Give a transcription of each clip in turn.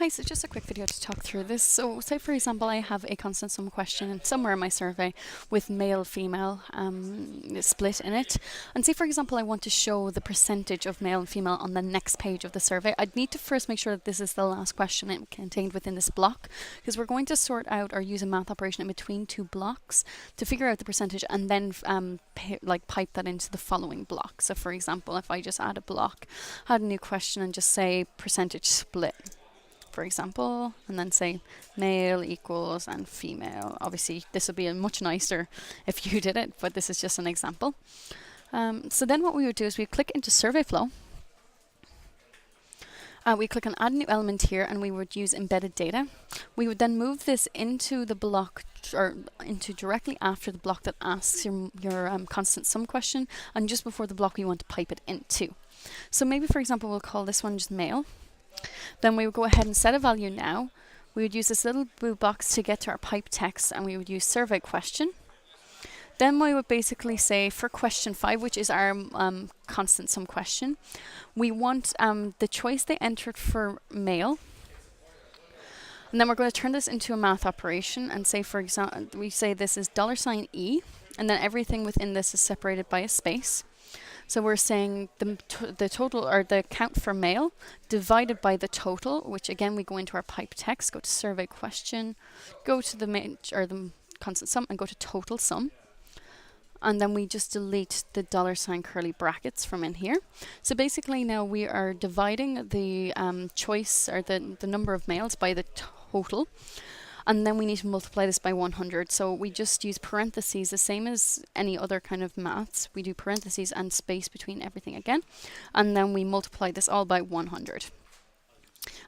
Hi, so just a quick video to talk through this. So say for example, I have a constant sum question somewhere in my survey with male, female split in it. And say for example, I want to show the percentage of male and female on the next page of the survey. I'd need to first make sure that this is the last question contained within this block, because we're going to sort out or use a math operation in between two blocks to figure out the percentage and then pipe that into the following block. So for example, if I just add a block, add a new question and just say percentage split, for example, and then say male equals and female. Obviously, this would be much nicer if you did it, but this is just an example. So then what we would do is we click into survey flow. We click on add new element here, and we would use embedded data. We would then move this into the block, or into directly after the block that asks your constant sum question, and just before the block we want to pipe it into. So maybe, for example, we'll call this one just male. Then we would go ahead and set a value now. We would use this little blue box to get to our pipe text, and we would use survey question. Then we would basically say for question 5, which is our constant sum question, we want the choice they entered for male. And then we're going to turn this into a math operation and say, for example, we say this is $E, and then everything within this is separated by a space. So we're saying the total, or the count for male divided by the total, which again we go into our pipe text, go to survey question, go to the constant sum, and go to total sum. And then we just delete the $ curly brackets from in here. So basically now we are dividing the choice, or the number of males, by the total. And then we need to multiply this by 100. So we just use parentheses, the same as any other kind of maths. We do parentheses and space between everything again. And then we multiply this all by 100.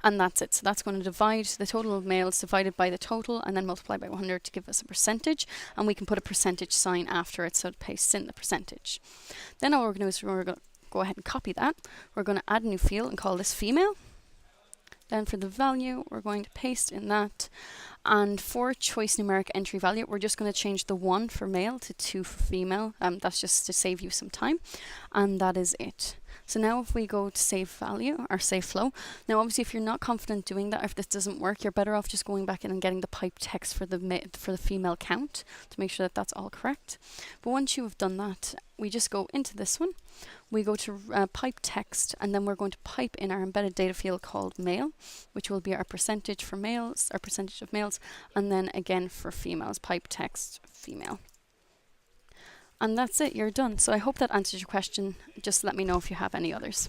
And that's it. So that's going to divide the total of males divided by the total, and then multiply by 100 to give us a percentage. And we can put a percentage sign after it, so it pastes in the percentage. Then all we're going to do is we're going to go ahead and copy that. We're going to add a new field and call this female. Then for the value, we're going to paste in that. And for choice numeric entry value, we're just going to change the 1 for male to 2 for female. That's just to save you some time. And that is it. So now if we go to save value, or save flow, now obviously if you're not confident doing that, if this doesn't work, you're better off just going back in and getting the pipe text for the female count to make sure that that's all correct. But once you have done that, we just go into this one. We go to pipe text, and then we're going to pipe in our embedded data field called male, which will be our percentage for males, our percentage of males, and then again for females, pipe text female. And that's it, you're done. So I hope that answers your question. Just let me know if you have any others.